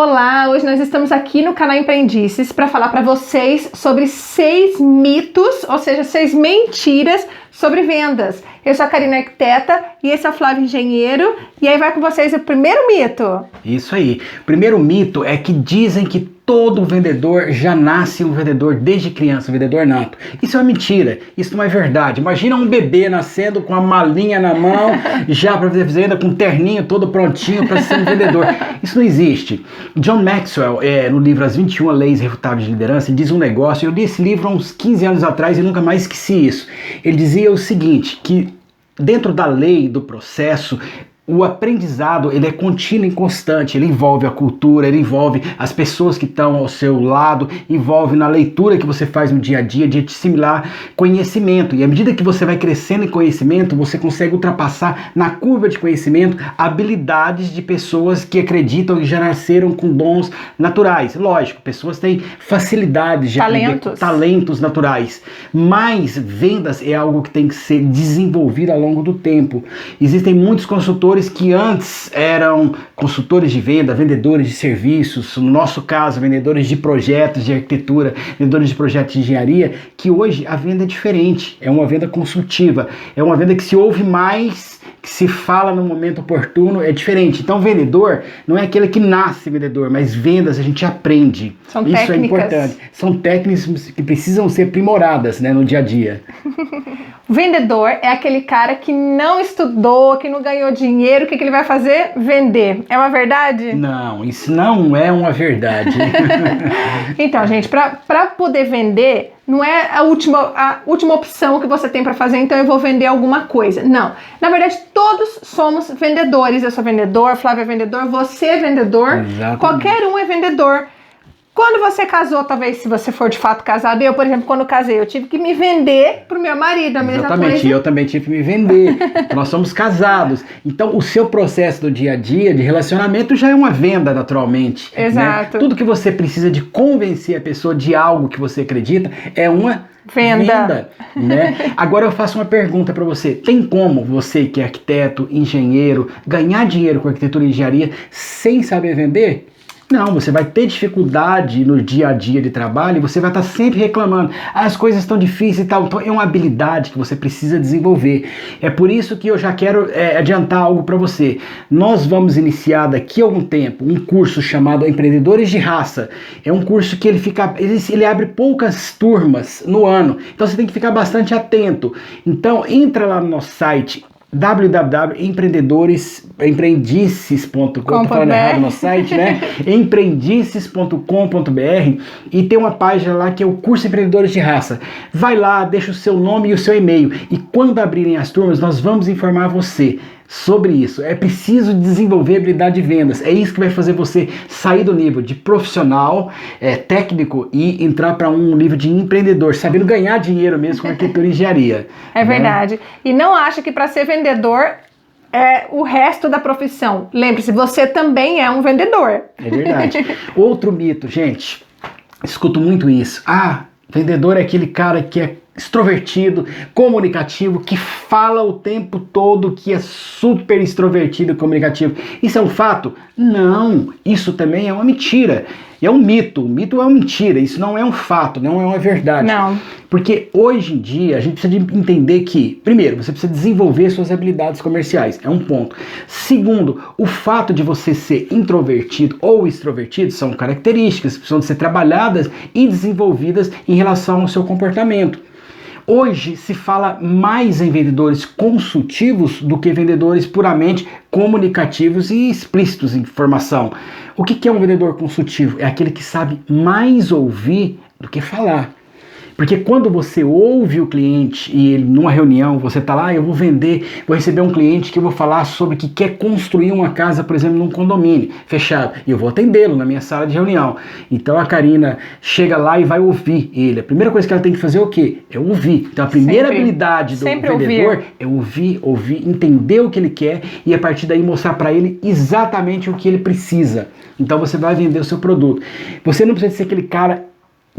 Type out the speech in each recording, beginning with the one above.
Olá, hoje nós estamos aqui no canal Empreendices para falar para vocês sobre 6 mitos, ou seja, 6 mentiras sobre vendas. Eu sou a Karina Arquiteta e esse é o Flávio Engenheiro, e aí vai com vocês o primeiro mito. Isso aí. O primeiro mito é que dizem que todo vendedor já nasce um vendedor desde criança, um vendedor nato. Isso é uma mentira, isso não é verdade. Imagina um bebê nascendo com a malinha na mão, já para fazer venda, com um terninho todo prontinho para ser um vendedor. Isso não existe. John Maxwell, no livro As 21 Leis Irrefutáveis de Liderança, ele diz um negócio, eu li esse livro há uns 15 anos atrás e nunca mais esqueci isso. Ele dizia o seguinte, que dentro da lei, do processo, o aprendizado ele é contínuo e constante, ele envolve a cultura, ele envolve as pessoas que estão ao seu lado, envolve na leitura que você faz no dia a dia, de assimilar conhecimento. E à medida que você vai crescendo em conhecimento, você consegue ultrapassar na curva de conhecimento habilidades de pessoas que acreditam e já nasceram com dons naturais. Lógico, pessoas têm facilidades de aprender, talentos naturais, mas vendas é algo que tem que ser desenvolvido ao longo do tempo. Existem muitos consultores que antes eram consultores de venda, vendedores de serviços, no nosso caso, vendedores de projetos de arquitetura, vendedores de projetos de engenharia, que hoje a venda é diferente, é uma venda consultiva, é uma venda que se ouve mais, que se fala no momento oportuno, é diferente. Então, vendedor não é aquele que nasce vendedor, mas vendas a gente aprende. São Isso técnicas. É importante. São técnicas que precisam ser aprimoradas, né, no dia a dia. Vendedor é aquele cara que não estudou, que não ganhou dinheiro, o que ele vai fazer? Vender. É uma verdade? Não, isso não é uma verdade. Então, gente, para poder vender, não é a última opção que você tem para fazer, então eu vou vender alguma coisa. Não. Na verdade, todos somos vendedores. Eu sou vendedor, Flávio é vendedor, você é vendedor. Exatamente. Qualquer um é vendedor. Quando você casou, talvez se você for de fato casado, eu, por exemplo, quando casei, eu tive que me vender pro meu marido, a mesma Exatamente, coisa. eu também tive que me vender. Nós somos casados. Então, o seu processo do dia a dia, de relacionamento, já é uma venda, naturalmente. Exato. Né? Tudo que você precisa de convencer a pessoa de algo que você acredita é uma venda. Né? Agora eu faço uma pergunta para você. Tem como você, que é arquiteto, engenheiro, ganhar dinheiro com arquitetura e engenharia sem saber vender? Não, você vai ter dificuldade no dia a dia de trabalho e você vai estar sempre reclamando. As coisas estão difíceis e tal. Então é uma habilidade que você precisa desenvolver. É por isso que eu já quero adiantar algo para você. Nós vamos iniciar daqui a algum tempo um curso chamado Empreendedores de Raça. É um curso que ele abre poucas turmas no ano. Então você tem que ficar bastante atento. Então entra lá no nosso site www.empreendices.com, tô falando errado no site, né? Empreendices.com.br e tem uma página lá que é o curso Empreendedores de Raça. Vai lá, deixa o seu nome e o seu e-mail e quando abrirem as turmas nós vamos informar você sobre isso. É preciso desenvolver habilidade de vendas. É isso que vai fazer você sair do nível de profissional, técnico e entrar para um nível de empreendedor, sabendo ganhar dinheiro mesmo com arquitetura e engenharia. É verdade. E não acha que para ser vendedor é o resto da profissão. Lembre-se, você também é um vendedor. É verdade. Outro mito, gente. Escuto muito isso. Vendedor é aquele cara que é extrovertido, comunicativo, que fala o tempo todo, que é super extrovertido e comunicativo. Isso é um fato? Não, isso também é uma mentira. É um mito. O mito é uma mentira. Isso não é um fato, não é uma verdade. Não. Porque hoje em dia a gente precisa de entender que, primeiro, você precisa desenvolver suas habilidades comerciais. É um ponto. Segundo, o fato de você ser introvertido ou extrovertido são características que precisam ser trabalhadas e desenvolvidas em relação ao seu comportamento. Hoje se fala mais em vendedores consultivos do que vendedores puramente comunicativos e explícitos em informação. O que é um vendedor consultivo? É aquele que sabe mais ouvir do que falar. Porque quando você ouve o cliente e ele numa reunião, você está lá, eu vou receber um cliente que eu vou falar sobre que quer construir uma casa, por exemplo, num condomínio fechado, e eu vou atendê-lo na minha sala de reunião. Então a Karina chega lá e vai ouvir ele. A primeira coisa que ela tem que fazer é o quê? É ouvir. Então a primeira habilidade do vendedor é ouvir, entender o que ele quer e a partir daí mostrar para ele exatamente o que ele precisa. Então você vai vender o seu produto. Você não precisa ser aquele cara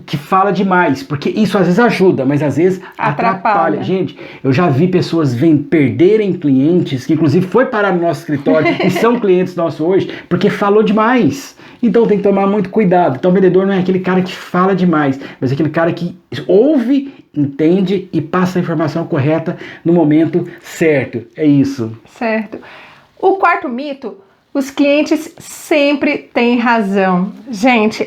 que fala demais, porque isso às vezes ajuda, mas às vezes atrapalha. Gente, eu já vi pessoas perderem clientes, que inclusive foi parar no nosso escritório e são clientes nossos hoje, porque falou demais. Então tem que tomar muito cuidado. Então o vendedor não é aquele cara que fala demais, mas é aquele cara que ouve, entende e passa a informação correta no momento certo. É isso. Certo. O quarto mito: os clientes sempre têm razão. Gente,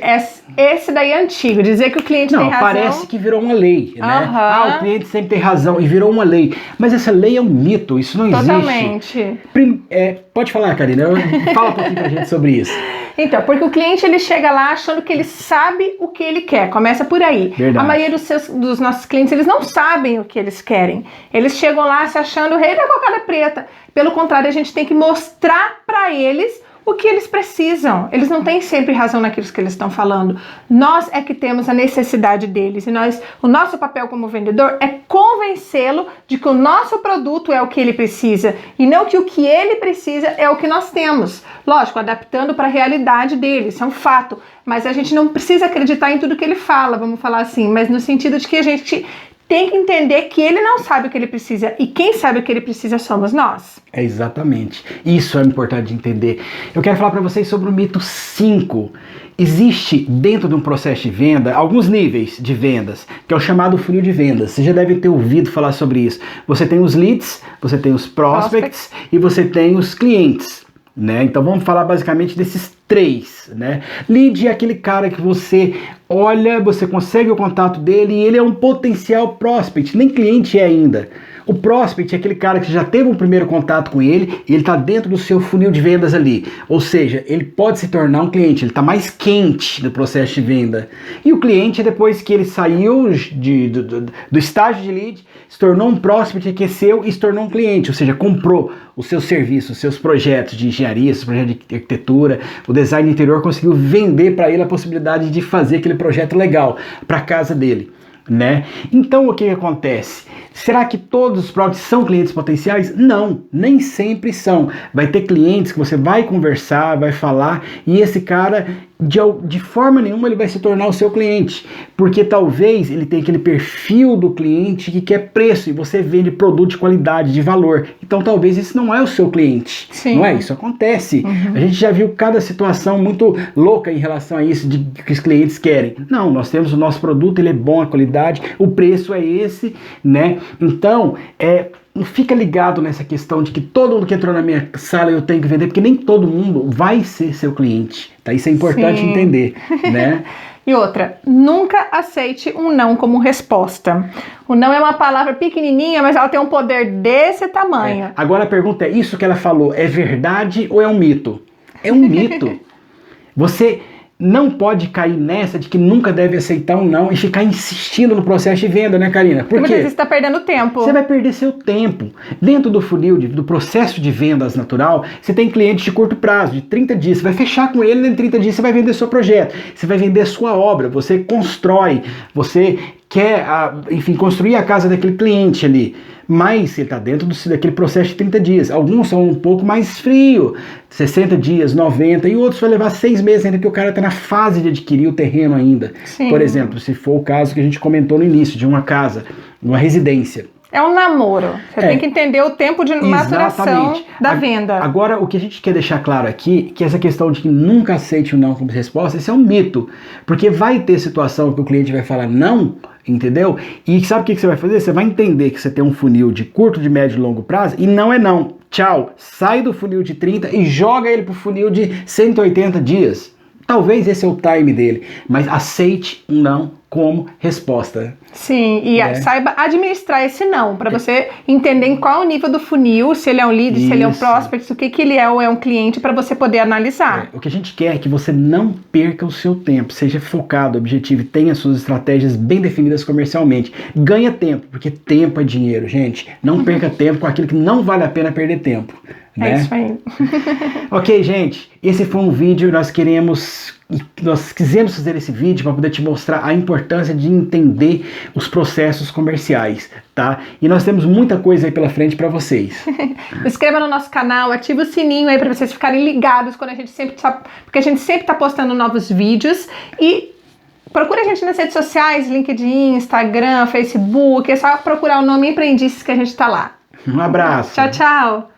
esse daí é antigo, dizer que o cliente tem razão... Parece que virou uma lei, né? O cliente sempre tem razão e virou uma lei. Mas essa lei é um mito, isso não existe. Totalmente. Pode falar, Karina, fala um pouquinho pra gente sobre isso. Então, porque o cliente ele chega lá achando que ele sabe o que ele quer, começa por aí. Verdade. A maioria dos nossos clientes, eles não sabem o que eles querem. Eles chegam lá se achando o rei da cocada preta. Pelo contrário, a gente tem que mostrar para eles o que eles precisam. Eles não têm sempre razão naquilo que eles estão falando. Nós é que temos a necessidade deles. E o nosso papel como vendedor é convencê-lo de que o nosso produto é o que ele precisa e não que o que ele precisa é o que nós temos. Lógico, adaptando para a realidade dele, isso é um fato. Mas a gente não precisa acreditar em tudo que ele fala, vamos falar assim, mas no sentido de que a gente tem que entender que ele não sabe o que ele precisa e quem sabe o que ele precisa somos nós. É exatamente. Isso é importante de entender. Eu quero falar para vocês sobre o mito 5. Existe dentro de um processo de venda alguns níveis de vendas, que é o chamado funil de vendas. Você já deve ter ouvido falar sobre isso. Você tem os leads, você tem os prospects e você tem os clientes. Né? Então vamos falar basicamente desses 3, né? Lead é aquele cara que você olha, você consegue o contato dele e ele é um potencial prospect, nem cliente é ainda. O prospect é aquele cara que já teve um primeiro contato com ele e ele está dentro do seu funil de vendas ali. Ou seja, ele pode se tornar um cliente, ele está mais quente no processo de venda. E o cliente, depois que ele saiu do estágio de lead, se tornou um prospect, aqueceu e se tornou um cliente. Ou seja, comprou o seu serviço, os seus projetos de engenharia, seus projetos de arquitetura, o design interior, conseguiu vender para ele a possibilidade de fazer aquele projeto legal para a casa dele. Né? Então o que acontece? Será que todos os prospects são clientes potenciais? Não, nem sempre são. Vai ter clientes que você vai conversar, vai falar e esse cara de forma nenhuma ele vai se tornar o seu cliente, porque talvez ele tenha aquele perfil do cliente que quer preço e você vende produto de qualidade, de valor. Então talvez esse não é o seu cliente. Sim. Não é? Isso acontece. A gente já viu cada situação muito louca em relação a isso, de que os clientes querem. Não, nós temos o nosso produto, ele é bom, a qualidade, o preço é esse, né? Então, fica ligado nessa questão de que todo mundo que entrou na minha sala eu tenho que vender, porque nem todo mundo vai ser seu cliente, tá? Isso é importante entender, né? E outra, nunca aceite um não como resposta. O não é uma palavra pequenininha, mas ela tem um poder desse tamanho. Agora a pergunta é, isso que ela falou é verdade ou é um mito? É um mito. Você não pode cair nessa de que nunca deve aceitar um não e ficar insistindo no processo de venda, né, Karina? Por quê? Porque você está perdendo tempo. Você vai perder seu tempo. Dentro do funil, do processo de vendas natural, você tem clientes de curto prazo, de 30 dias. Você vai fechar com ele, em 30 dias você vai vender seu projeto. Você vai vender sua obra, você constrói, você quer, enfim, construir a casa daquele cliente ali. Mas ele está dentro daquele processo de 30 dias. Alguns são um pouco mais frio, 60 dias, 90, e outros vai levar 6 meses ainda, que o cara está na fase de adquirir o terreno ainda. Sim. Por exemplo, se for o caso que a gente comentou no início, de uma casa, uma residência. É um namoro. Você tem que entender o tempo de maturação da venda. Agora, o que a gente quer deixar claro aqui, que essa questão de que nunca aceite o não como resposta, isso é um mito. Porque vai ter situação que o cliente vai falar não, entendeu? E sabe o que você vai fazer? Você vai entender que você tem um funil de curto, de médio e longo prazo e não é não. Tchau. Sai do funil de 30 e joga ele pro funil de 180 dias. Talvez esse é o time dele, mas aceite um não como resposta. Sim, e saiba administrar esse não, para você entender em qual o nível do funil, se ele é um lead, se ele é um prospect, o que ele é ou é um cliente, para você poder analisar. O que a gente quer é que você não perca o seu tempo, seja focado, objetivo e tenha suas estratégias bem definidas comercialmente. Ganha tempo, porque tempo é dinheiro, gente. Não perca tempo com aquilo que não vale a pena perder tempo. Né? É isso aí. Ok, gente, esse foi um vídeo, nós quisemos fazer esse vídeo para poder te mostrar a importância de entender os processos comerciais, tá? E nós temos muita coisa aí pela frente para vocês. Se inscreva no nosso canal, ative o sininho aí para vocês ficarem ligados quando porque a gente sempre tá postando novos vídeos e Procura a gente nas redes sociais, LinkedIn, Instagram, Facebook, é só procurar o nome Empreendices que a gente tá lá. Um abraço. Tchau, tchau.